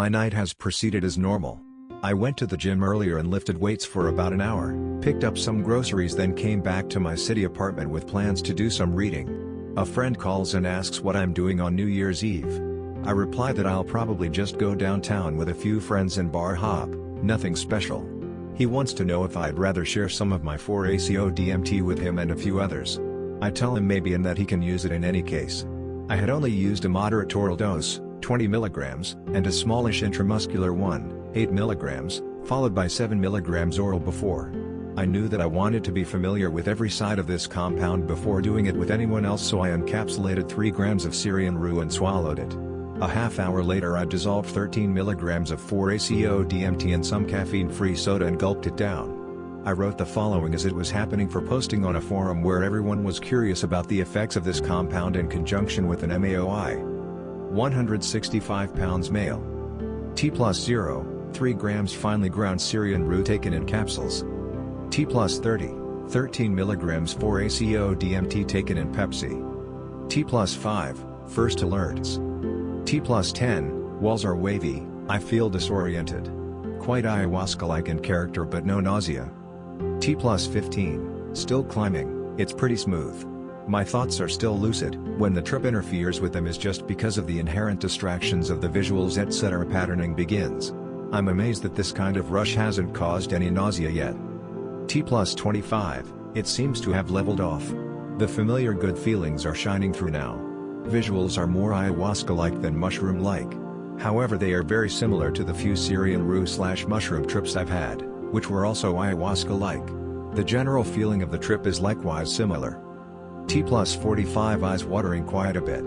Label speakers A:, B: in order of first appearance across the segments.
A: My night has proceeded as normal. I went to the gym earlier and lifted weights for about an hour, picked up some groceries, then came back to my city apartment with plans to do some reading. A friend calls and asks what I'm doing on New Year's Eve. I reply that I'll probably just go downtown with a few friends and bar hop, nothing special. He wants to know if I'd rather share some of my 4-AcO-DMT with him and a few others. I tell him maybe and that he can use it in any case. I had only used a moderate oral dose, 20 mg, and a smallish intramuscular one, 8 mg, followed by 7 mg oral before. I knew that I wanted to be familiar with every side of this compound before doing it with anyone else, so I encapsulated 3 grams of Syrian Rue and swallowed it. A half hour later I dissolved 13 mg of 4-AcO-DMT in some caffeine-free soda and gulped it down. I wrote the following as it was happening for posting on a forum where everyone was curious about the effects of this compound in conjunction with an MAOI. 165 pounds male. T plus 0, 3 grams finely ground Syrian Rue taken in capsules. T plus 30, 13 mg 4-AcO-DMT taken in Pepsi. T plus 5, first alerts. T plus 10, walls are wavy, I feel disoriented. Quite ayahuasca-like in character but no nausea. T plus 15, still climbing, it's pretty smooth. My thoughts are still lucid, when the trip interferes with them is just because of the inherent distractions of the visuals etc. Patterning begins. I'm amazed that this kind of rush hasn't caused any nausea yet. T plus 25, it seems to have leveled off. The familiar good feelings are shining through now. Visuals are more ayahuasca-like than mushroom-like. However, they are very similar to the few Syrian Rue/mushroom trips I've had, which were also ayahuasca-like. The general feeling of the trip is likewise similar. T plus 45, eyes watering quite a bit.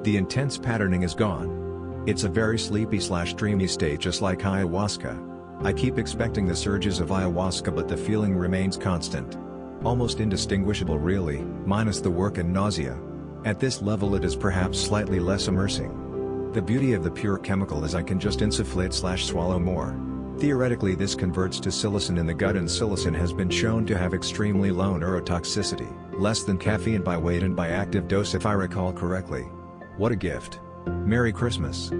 A: The intense patterning is gone. It's a very sleepy/dreamy state just like ayahuasca. I keep expecting the surges of ayahuasca but the feeling remains constant. Almost indistinguishable really, minus the work and nausea. At this level it is perhaps slightly less immersing. The beauty of the pure chemical is I can just insufflate/swallow more. Theoretically this converts to psilocin in the gut, and psilocin has been shown to have extremely low neurotoxicity, less than caffeine by weight and by active dose if I recall correctly. What a gift. Merry Christmas.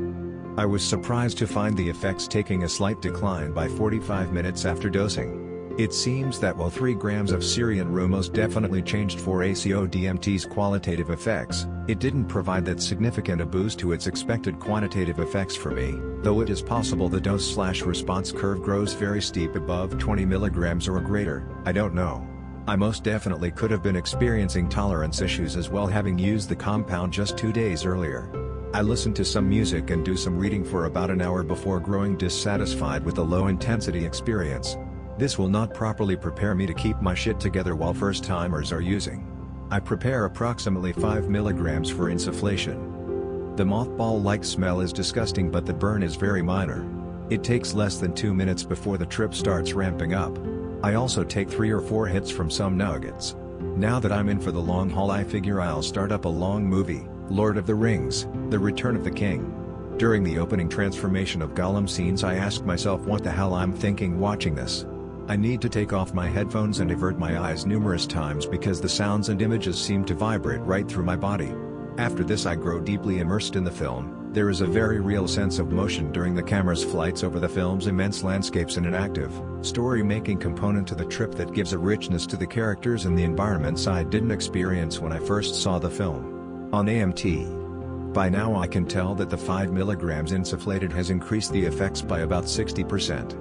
A: I was surprised to find the effects taking a slight decline by 45 minutes after dosing. It seems that while 3 grams of Syrian Rue most definitely changed 4-AcO-DMT's qualitative effects, it didn't provide that significant a boost to its expected quantitative effects for me, though it is possible the dose/response curve grows very steep above 20 mg or greater, I don't know. I most definitely could have been experiencing tolerance issues as well, having used the compound just 2 days earlier. I listened to some music and do some reading for about an hour before growing dissatisfied with the low-intensity experience. This will not properly prepare me to keep my shit together while first-timers are using. I prepare approximately 5 mg for insufflation. The mothball-like smell is disgusting but the burn is very minor. It takes less than 2 minutes before the trip starts ramping up. I also take 3 or 4 hits from some nuggets. Now that I'm in for the long haul I figure I'll start up a long movie, Lord of the Rings, The Return of the King. During the opening transformation of Gollum scenes I ask myself what the hell I'm thinking watching this. I need to take off my headphones and avert my eyes numerous times because the sounds and images seem to vibrate right through my body. After this I grow deeply immersed in the film. There is a very real sense of motion during the camera's flights over the film's immense landscapes and an active, story-making component to the trip that gives a richness to the characters and the environments I didn't experience when I first saw the film. On AMT. By now I can tell that the 5 mg insufflated has increased the effects by about 60%.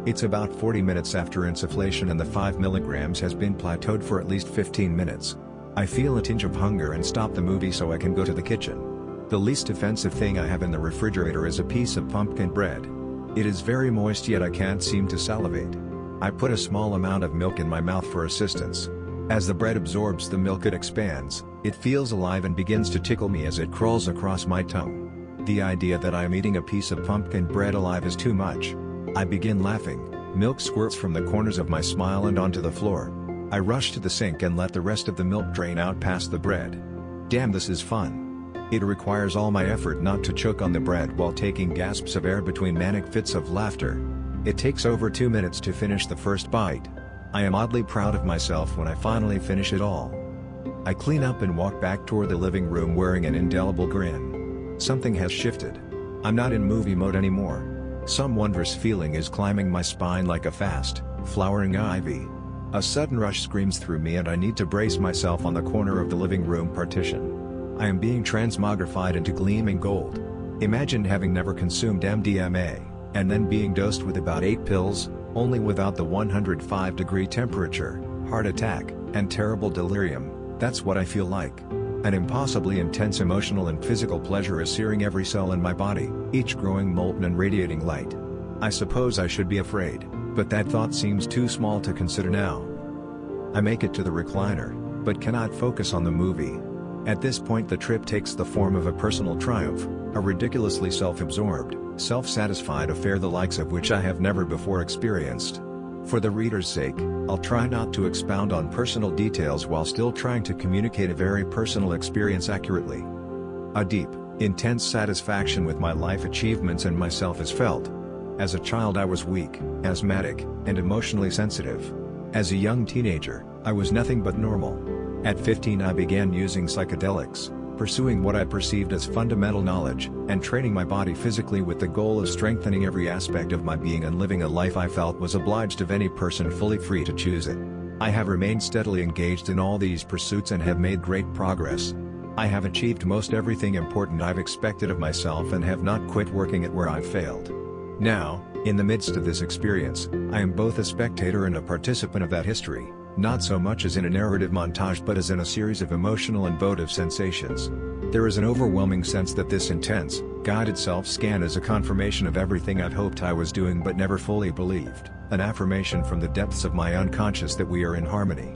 A: It's about 40 minutes after insufflation and the 5 mg has been plateaued for at least 15 minutes. I feel a tinge of hunger and stop the movie so I can go to the kitchen. The least offensive thing I have in the refrigerator is a piece of pumpkin bread. It is very moist yet I can't seem to salivate. I put a small amount of milk in my mouth for assistance. As the bread absorbs the milk it expands, it feels alive and begins to tickle me as it crawls across my tongue. The idea that I am eating a piece of pumpkin bread alive is too much. I begin laughing, milk squirts from the corners of my smile and onto the floor. I rush to the sink and let the rest of the milk drain out past the bread. Damn, this is fun. It requires all my effort not to choke on the bread while taking gasps of air between manic fits of laughter. It takes over 2 minutes to finish the first bite. I am oddly proud of myself when I finally finish it all. I clean up and walk back toward the living room wearing an indelible grin. Something has shifted. I'm not in movie mode anymore. Some wondrous feeling is climbing my spine like a fast, flowering ivy. A sudden rush screams through me and I need to brace myself on the corner of the living room partition. I am being transmogrified into gleaming gold. Imagine having never consumed MDMA, and then being dosed with about 8 pills, only without the 105-degree temperature, heart attack, and terrible delirium. That's what I feel like. An impossibly intense emotional and physical pleasure is searing every cell in my body, each growing molten and radiating light. I suppose I should be afraid, but that thought seems too small to consider now. I make it to the recliner, but cannot focus on the movie. At this point the trip takes the form of a personal triumph, a ridiculously self-absorbed, self-satisfied affair the likes of which I have never before experienced. For the reader's sake, I'll try not to expound on personal details while still trying to communicate a very personal experience accurately. A deep, intense satisfaction with my life achievements and myself is felt. As a child I was weak, asthmatic, and emotionally sensitive. As a young teenager, I was nothing but normal. At 15 I began using psychedelics, pursuing what I perceived as fundamental knowledge, and training my body physically with the goal of strengthening every aspect of my being and living a life I felt was obliged of any person fully free to choose it. I have remained steadily engaged in all these pursuits and have made great progress. I have achieved most everything important I've expected of myself and have not quit working at where I've failed. Now, in the midst of this experience, I am both a spectator and a participant of that history. Not so much as in a narrative montage but as in a series of emotional and votive sensations. There is an overwhelming sense that this intense, guided self-scan is a confirmation of everything I've hoped I was doing but never fully believed, an affirmation from the depths of my unconscious that we are in harmony.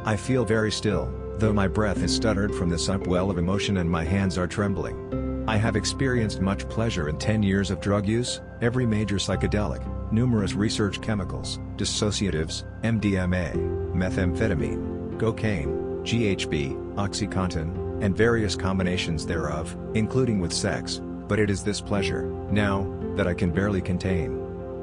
A: I feel very still, though my breath has stuttered from this upwell of emotion and my hands are trembling. I have experienced much pleasure in 10 years of drug use, every major psychedelic, numerous research chemicals, dissociatives, MDMA, methamphetamine, cocaine, GHB, OxyContin, and various combinations thereof, including with sex, but it is this pleasure, now, that I can barely contain.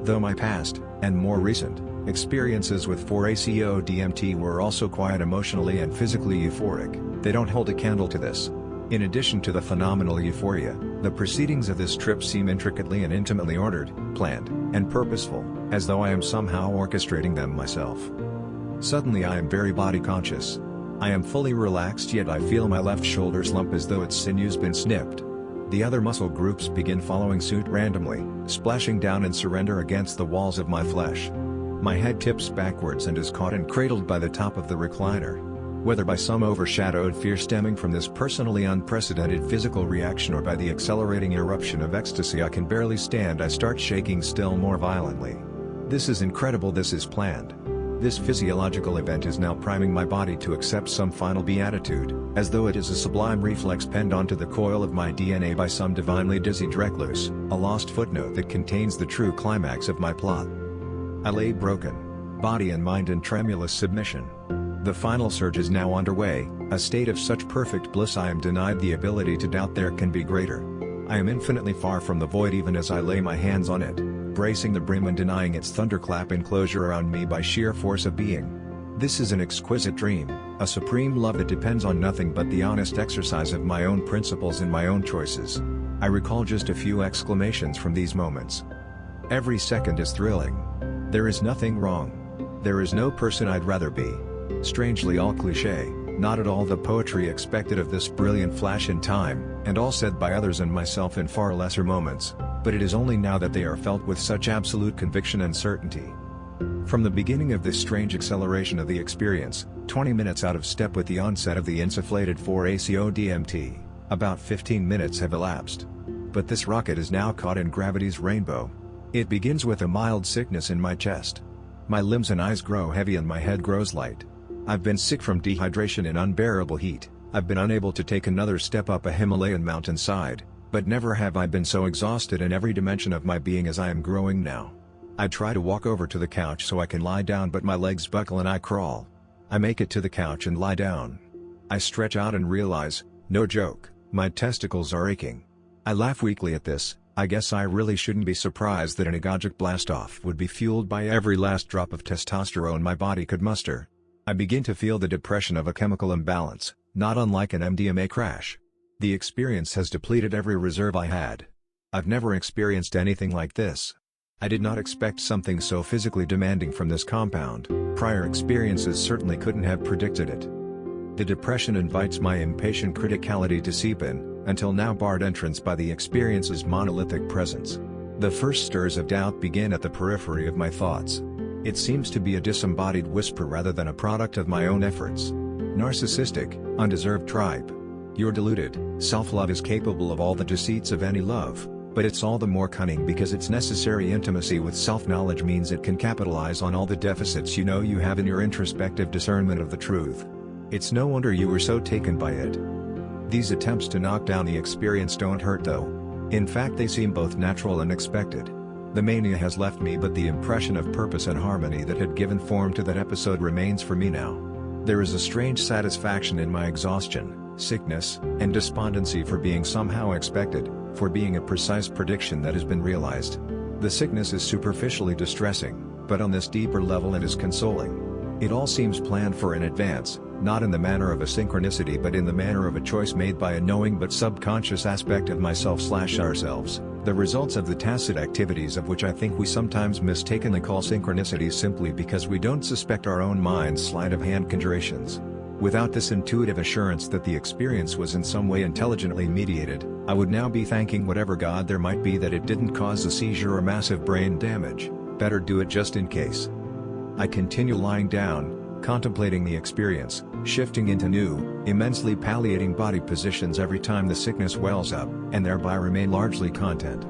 A: Though my past, and more recent, experiences with 4-AcO-DMT were also quite emotionally and physically euphoric, they don't hold a candle to this. In addition to the phenomenal euphoria, the proceedings of this trip seem intricately and intimately ordered, planned, and purposeful, as though I am somehow orchestrating them myself. Suddenly I am very body conscious. I am fully relaxed yet I feel my left shoulder slump as though its sinew's been snipped. The other muscle groups begin following suit randomly, splashing down in surrender against the walls of my flesh. My head tips backwards and is caught and cradled by the top of the recliner. Whether by some overshadowed fear stemming from this personally unprecedented physical reaction or by the accelerating eruption of ecstasy I can barely stand, I start shaking still more violently. This is incredible, this is planned. This physiological event is now priming my body to accept some final beatitude, as though it is a sublime reflex penned onto the coil of my DNA by some divinely dizzy recluse, a lost footnote that contains the true climax of my plot. I lay broken, body and mind in tremulous submission. The final surge is now underway, a state of such perfect bliss I am denied the ability to doubt there can be greater. I am infinitely far from the void even as I lay my hands on it, bracing the brim and denying its thunderclap enclosure around me by sheer force of being. This is an exquisite dream, a supreme love that depends on nothing but the honest exercise of my own principles and my own choices. I recall just a few exclamations from these moments. Every second is thrilling. There is nothing wrong. There is no person I'd rather be. Strangely all cliché, not at all the poetry expected of this brilliant flash in time, and all said by others and myself in far lesser moments, but it is only now that they are felt with such absolute conviction and certainty. From the beginning of this strange acceleration of the experience, 20 minutes out of step with the onset of the insufflated 4-AcO-DMT, about 15 minutes have elapsed. But this rocket is now caught in gravity's rainbow. It begins with a mild sickness in my chest. My limbs and eyes grow heavy and my head grows light. I've been sick from dehydration and unbearable heat, I've been unable to take another step up a Himalayan mountainside, but never have I been so exhausted in every dimension of my being as I am growing now. I try to walk over to the couch so I can lie down but my legs buckle and I crawl. I make it to the couch and lie down. I stretch out and realize, no joke, my testicles are aching. I laugh weakly at this. I guess I really shouldn't be surprised that an egogic blastoff would be fueled by every last drop of testosterone my body could muster. I begin to feel the depression of a chemical imbalance, not unlike an MDMA crash. The experience has depleted every reserve I had. I've never experienced anything like this. I did not expect something so physically demanding from this compound. Prior experiences certainly couldn't have predicted it. The depression invites my impatient criticality to seep in, until now barred entrance by the experience's monolithic presence. The first stirs of doubt begin at the periphery of my thoughts. It seems to be a disembodied whisper rather than a product of my own efforts. Narcissistic, undeserved tribe. You're deluded. Self-love is capable of all the deceits of any love, but it's all the more cunning because its necessary intimacy with self-knowledge means it can capitalize on all the deficits you know you have in your introspective discernment of the truth. It's no wonder you were so taken by it. These attempts to knock down the experience don't hurt though. In fact, they seem both natural and expected. The mania has left me, but the impression of purpose and harmony that had given form to that episode remains for me now. There is a strange satisfaction in my exhaustion, sickness, and despondency for being somehow expected, for being a precise prediction that has been realized. The sickness is superficially distressing, but on this deeper level it is consoling. It all seems planned for in advance, not in the manner of a synchronicity but in the manner of a choice made by a knowing but subconscious aspect of myself/ourselves, the results of the tacit activities of which I think we sometimes mistakenly call synchronicities simply because we don't suspect our own mind's sleight of hand conjurations. Without this intuitive assurance that the experience was in some way intelligently mediated, I would now be thanking whatever God there might be that it didn't cause a seizure or massive brain damage. Better do it just in case. I continue lying down, contemplating the experience, shifting into new, immensely palliating body positions every time the sickness wells up, and thereby remain largely content.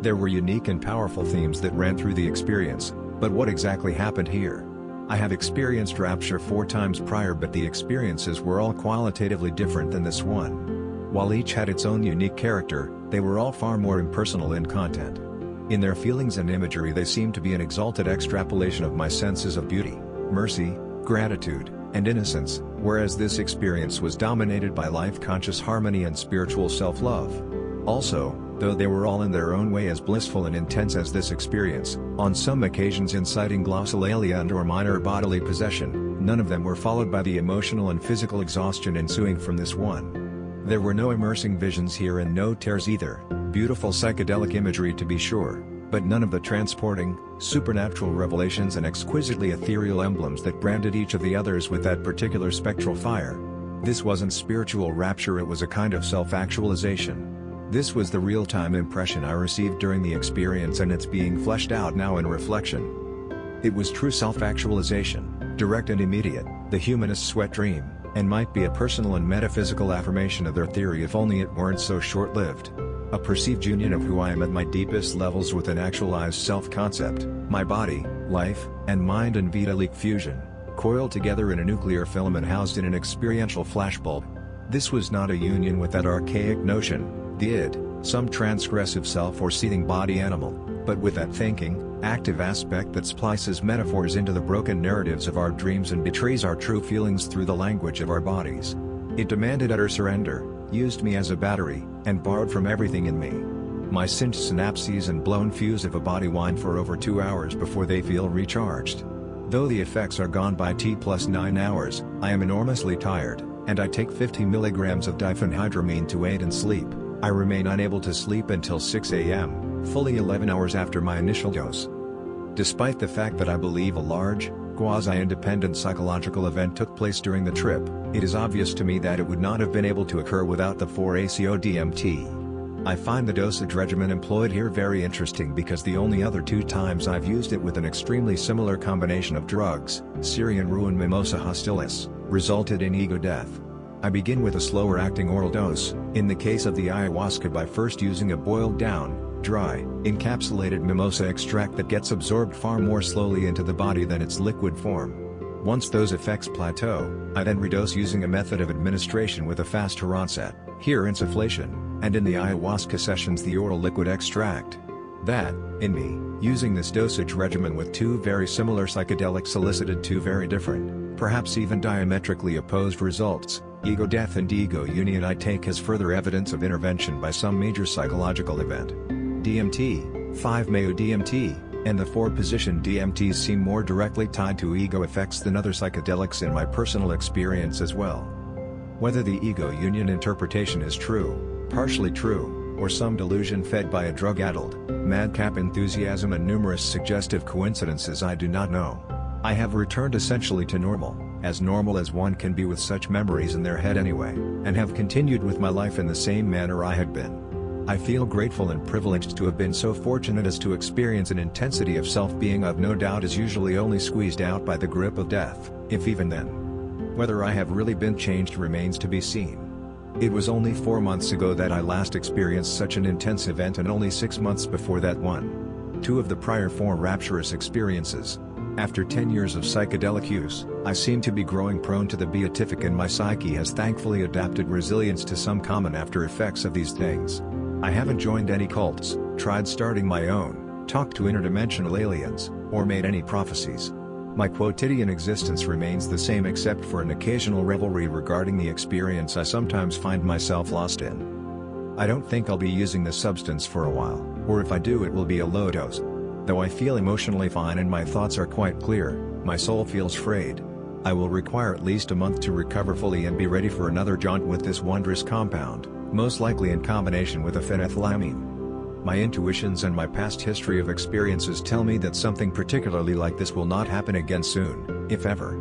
A: There were unique and powerful themes that ran through the experience, but what exactly happened here? I have experienced rapture 4 times prior, but the experiences were all qualitatively different than this one. While each had its own unique character, they were all far more impersonal in content. In their feelings and imagery they seemed to be an exalted extrapolation of my senses of beauty, mercy, gratitude, and innocence, whereas this experience was dominated by life-conscious harmony and spiritual self-love. Also, though they were all in their own way as blissful and intense as this experience, on some occasions inciting glossolalia and/or minor bodily possession, none of them were followed by the emotional and physical exhaustion ensuing from this one. There were no immersing visions here and no tears either, beautiful psychedelic imagery to be sure, but none of the transporting, supernatural revelations and exquisitely ethereal emblems that branded each of the others with that particular spectral fire. This wasn't spiritual rapture, it was a kind of self-actualization. This was the real-time impression I received during the experience, and it's being fleshed out now in reflection. It was true self-actualization, direct and immediate, the humanist's wet dream, and might be a personal and metaphysical affirmation of their theory if only it weren't so short-lived. A perceived union of who I am at my deepest levels with an actualized self-concept, my body, life, and mind and vitalic fusion, coiled together in a nuclear filament housed in an experiential flashbulb. This was not a union with that archaic notion, the id, some transgressive self or seething body animal, but with that thinking, active aspect that splices metaphors into the broken narratives of our dreams and betrays our true feelings through the language of our bodies. It demanded utter surrender, used me as a battery, and borrowed from everything in me. My cinched synapses and blown fuse of a body whine for over 2 hours before they feel recharged. Though the effects are gone by T+9 hours, I am enormously tired, and I take 50 milligrams of diphenhydramine to aid in sleep. I remain unable to sleep until 6 a.m., fully 11 hours after my initial dose. Despite the fact that I believe a large, quasi-independent psychological event took place during the trip, it is obvious to me that it would not have been able to occur without the 4-AcO-DMT. I find the dosage regimen employed here very interesting because the only other 2 times I've used it with an extremely similar combination of drugs, Syrian Rue and Mimosa hostilis, resulted in ego death. I begin with a slower-acting oral dose, in the case of the ayahuasca by first using a boiled-down, dry, encapsulated mimosa extract that gets absorbed far more slowly into the body than its liquid form. Once those effects plateau, I then redose using a method of administration with a faster onset, here insufflation, and in the ayahuasca sessions the oral liquid extract. That, in me, using this dosage regimen with 2 very similar psychedelics elicited 2 very different, perhaps even diametrically opposed results. Ego death and ego union I take as further evidence of intervention by some major psychological event. DMT, 5-AcO-DMT, and the 4-position DMTs seem more directly tied to ego effects than other psychedelics in my personal experience as well. Whether the ego union interpretation is true, partially true, or some delusion fed by a drug-addled, madcap enthusiasm and numerous suggestive coincidences I do not know. I have returned essentially to normal as one can be with such memories in their head anyway, and have continued with my life in the same manner I had been. I feel grateful and privileged to have been so fortunate as to experience an intensity of self-being I've no doubt is usually only squeezed out by the grip of death, if even then. Whether I have really been changed remains to be seen. It was only 4 months ago that I last experienced such an intense event, and only 6 months before that 2 of the prior 4 rapturous experiences. After 10 years of psychedelic use, I seem to be growing prone to the beatific, and my psyche has thankfully adapted resilience to some common after effects of these things. I haven't joined any cults, tried starting my own, talked to interdimensional aliens, or made any prophecies. My quotidian existence remains the same except for an occasional revelry regarding the experience I sometimes find myself lost in. I don't think I'll be using the substance for a while, or if I do it will be a low dose. Though I feel emotionally fine and my thoughts are quite clear, my soul feels frayed. I will require at least a month to recover fully and be ready for another jaunt with this wondrous compound, most likely in combination with a phenethylamine. My intuitions and my past history of experiences tell me that something particularly like this will not happen again soon, if ever.